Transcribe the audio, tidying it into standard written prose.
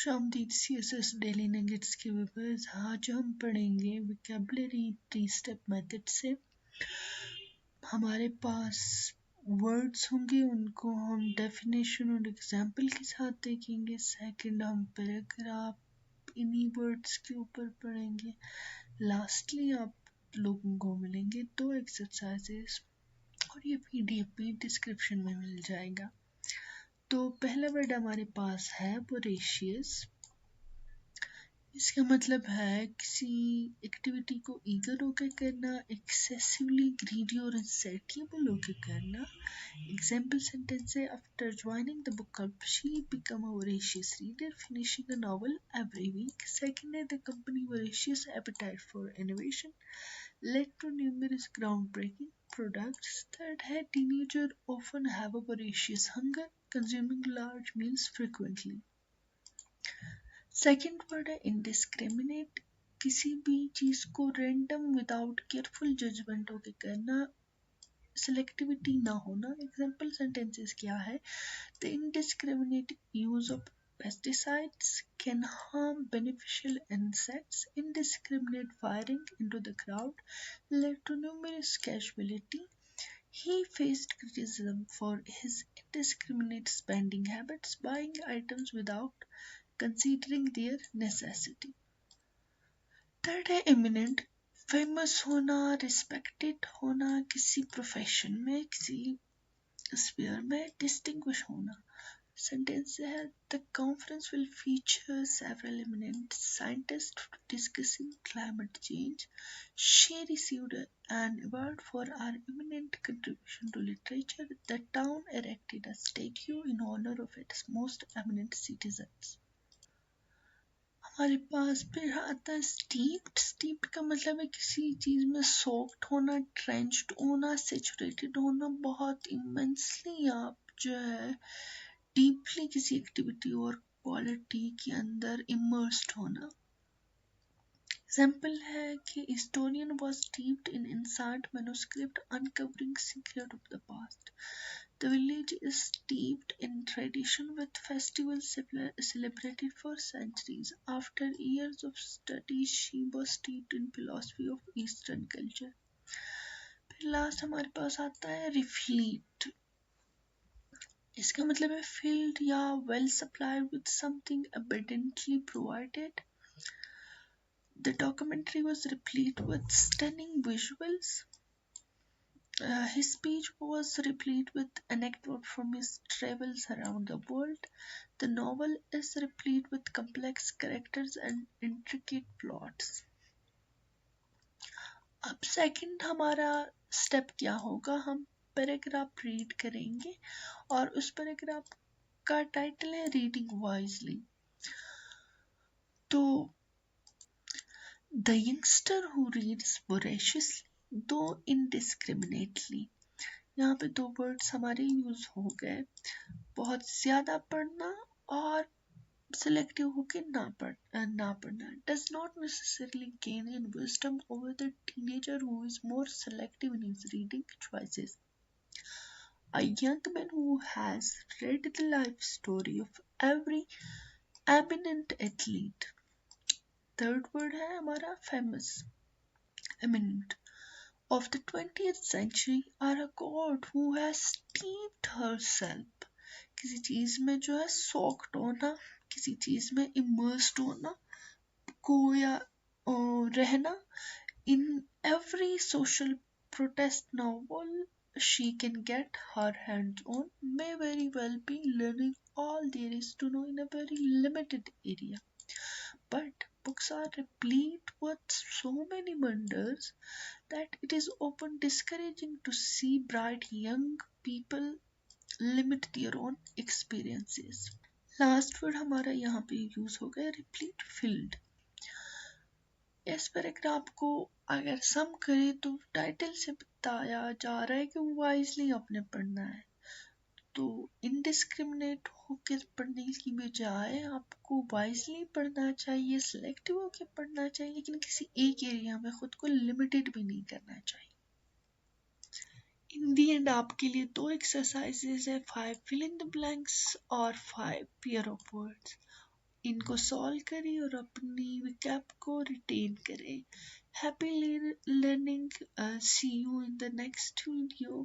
खुशामदीद CSS daily nuggets के viewers. आज हम पढ़ेंगे विकेबलरी 3 स्टेप मेथड से। हमारे पास वर्ड्स होंगे, उनको हम डेफिनेशन और एग्जाम्पल के साथ देखेंगे। सेकंड, हम पैराग्राफ इन्हीं वर्ड्स के ऊपर पढ़ेंगे। लास्टली आप लोगों को मिलेंगे 2 एक्सरसाइजेस और ये PDF भी डिस्क्रिप्शन में मिल जाएगा। तो पहला वर्ड हमारे पास है वोरेशियस। इसका मतलब है किसी एक्टिविटी को ईगर होकर करना, एक्सेसिवली ग्रीडी और इनसैटिएबल होकर करना। एग्जाम्पल सेंटेंस है, after joining the book club she become a voracious reader, finishing a novel every week. Second है, the company voracious appetite for innovation led to numerous groundbreaking products. Third है, teenager often have a voracious hunger, consuming large meals frequently. Second word है indiscriminate, किसी भी चीज को random without careful judgement होके करना, selectivity ना होना। एग्जाम्पल सेंटेंसेस क्या है, the indiscriminate use of pesticides can harm beneficial insects. Indiscriminate firing into the crowd led to numerous casualty. He faced criticism for his indiscriminate spending habits, buying items without considering their necessity. Third है eminent, famous होना, respected होना, किसी profession में, किसी sphere में distinguish होना। Sentence है, the conference will feature several eminent scientists discussing climate change. She received an award for her eminent contribution to literature. The town erected a statue in honor of its most eminent citizens. हमारे पास फिर आता है steeped. Steeped का मतलब है किसी चीज में सोक्ड होना, ट्रेंच्ड होना, सेचुरेटेड होना, बहुत इमेंसली आप जो है डीपली किसी एक्टिविटी और क्वालिटी के अंदर इमर्स्ड होना। एग्जाम्पल है कि historian was steeped in ancient manuscript uncovering secret of the past. The village is steeped in tradition with festivals celebrated for centuries. After years of study, she was steeped in philosophy of Eastern culture. फिर last हमारे पास आता है रिफ्लीट। इसका मतलब है filled या well supplied with something abundantly provided. The documentary was replete with stunning visuals. His speech was replete with anecdotes from his travels around the world. The novel is replete with complex characters and intricate plots. अब second हमारा step क्या होगा, हम paragraph read करेंगे और उस paragraph का title है रीडिंग वाइजली। तो The youngster who reads voraciously though indiscriminately, यहाँ पे 2 वर्ड्स हमारे यूज हो गए, बहुत ज्यादा पढ़ना और सिलेक्टिव होके ना पढ़ना। Does not necessarily gain in wisdom over the teenager who is more selective in his reading choices. A young man who has read the life story of every eminent athlete. Third word है हमारा famous, eminent, of the 20th century are a god who has steeped herself, किसी चीज में जो है soaked होना, किसी चीज में immersed होना, खोया रहना। In every social protest novel she can get her hands on may very well be learning all there is to know in a very limited area. But books are replete with so many wonders that it is often discouraging to see bright young people limit their own experiences. Last word हमारा यहाँ पे use हो गया replete, field. इस paragraph को अगर सम करें तो टाइटल से बताया जा रहा है कि वाइजली आपने पढ़ना है। तो इनडिस्क्रिमिनेट होकर पढ़ने की बजाय आपको वाइजली पढ़ना चाहिए, सिलेक्टिव होकर पढ़ना चाहिए, लेकिन किसी एक एरिया में खुद को लिमिटेड भी नहीं करना चाहिए। इन दी एंड आपके लिए 2 एक्सरसाइजेज है, 5 fill in the blanks और 5 पेयर ऑफ वर्ड्स। इनको सॉल्व करें और अपनी विकैप को रिटेन करें. Happy learning. See you in the next video.